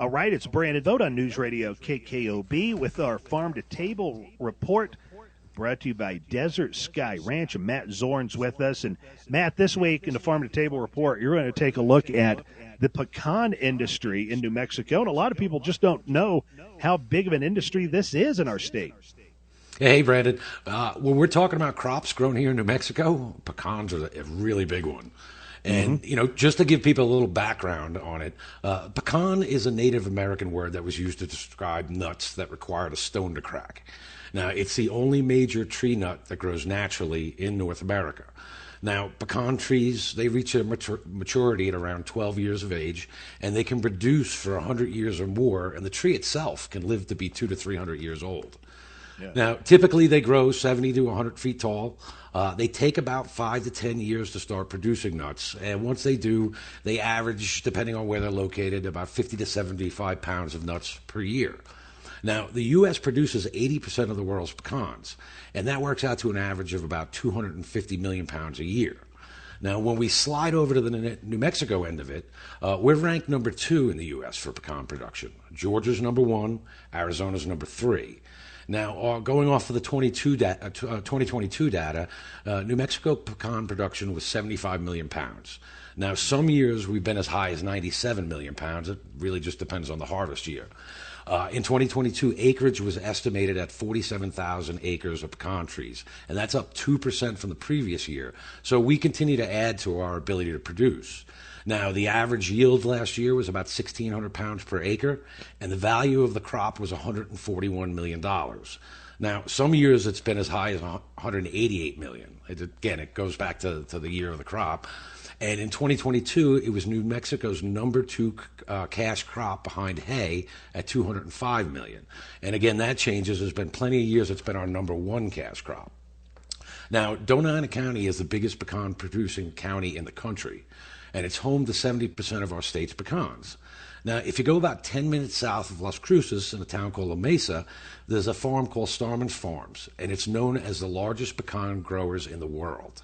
All right, it's Brandon Vogt on News Radio KKOB with our Farm to Table report brought to you by Desert Sky Ranch. And Matt Zorn's with us. And Matt, this week in the Farm to Table report, you're going to take a look at the pecan industry in New Mexico. And a lot of people just don't know how big of an industry this is in our state. Hey, Brandon. When we're talking about crops grown here in New Mexico, pecans are a really big one. And, just to give people a little background on it, pecan is a Native American word that was used to describe nuts that required a stone to crack. Now, it's the only major tree nut that grows naturally in North America. Now, pecan trees, they reach their maturity at around 12 years of age, and they can produce for 100 years or more, and the tree itself can live to be 200 to 300 years old. Yeah. Now, typically they grow 70 to 100 feet tall. They take about 5 to 10 years to start producing nuts. And once they do, they average, depending on where they're located, about 50 to 75 pounds of nuts per year. Now, the U.S. produces 80% of the world's pecans, and that works out to an average of about 250 million pounds a year. Now, when we slide over to the New Mexico end of it, we're ranked number 2 in the U.S. for pecan production. Georgia's number 1, Arizona's number 3. Now, going off of the 2022 data, New Mexico pecan production was 75 million pounds. Now, some years we've been as high as 97 million pounds. It really just depends on the harvest year. In 2022, acreage was estimated at 47,000 acres of pecan trees, and that's up 2% from the previous year. So we continue to add to our ability to produce. Now, the average yield last year was about 1,600 pounds per acre, and the value of the crop was $141 million. Now, some years it's been as high as $188 million. It goes back to the year of the crop. And in 2022, it was New Mexico's number 2 cash crop behind hay at $205 million. And again, that changes. There's been plenty of years it's been our number 1 cash crop. Now, Doñana County is the biggest pecan producing county in the country, and it's home to 70% of our state's pecans. Now, if you go about 10 minutes south of Las Cruces in a town called La Mesa, there's a farm called Starman's Farms, and it's known as the largest pecan growers in the world.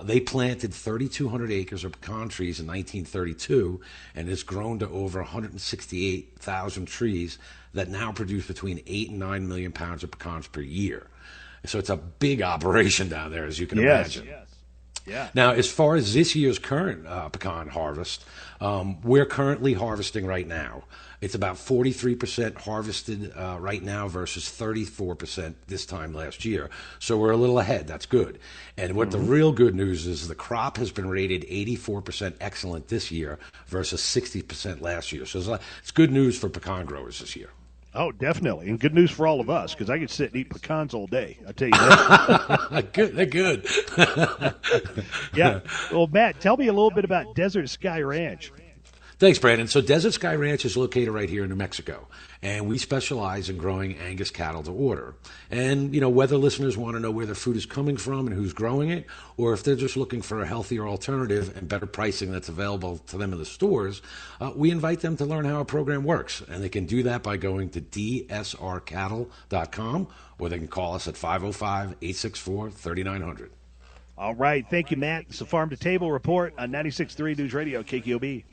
They planted 3,200 acres of pecan trees in 1932, and it's grown to over 168,000 trees that now produce between 8 and 9 million pounds of pecans per year. So it's a big operation down there, as you can imagine. Yes. Yeah. Now, as far as this year's current pecan harvest, we're currently harvesting right now. It's about 43% harvested right now versus 34% this time last year. So we're a little ahead. That's good. And what the real good news is, the crop has been rated 84% excellent this year versus 60% last year. So it's good news for pecan growers this year. Oh, definitely. And good news for all of us, because I could sit and eat pecans all day. I'll tell you that. Good. They're good. Yeah. Well, Matt, tell me a little bit about Desert Sky Ranch. Thanks, Brandon. So Desert Sky Ranch is located right here in New Mexico, and we specialize in growing Angus cattle to order. And, whether listeners want to know where their food is coming from and who's growing it, or if they're just looking for a healthier alternative and better pricing that's available to them in the stores, we invite them to learn how our program works. And they can do that by going to dsrcattle.com, or they can call us at 505-864-3900. All right. Thank you, Matt. It's the Farm to Table report on 96.3 News Radio, KKOB.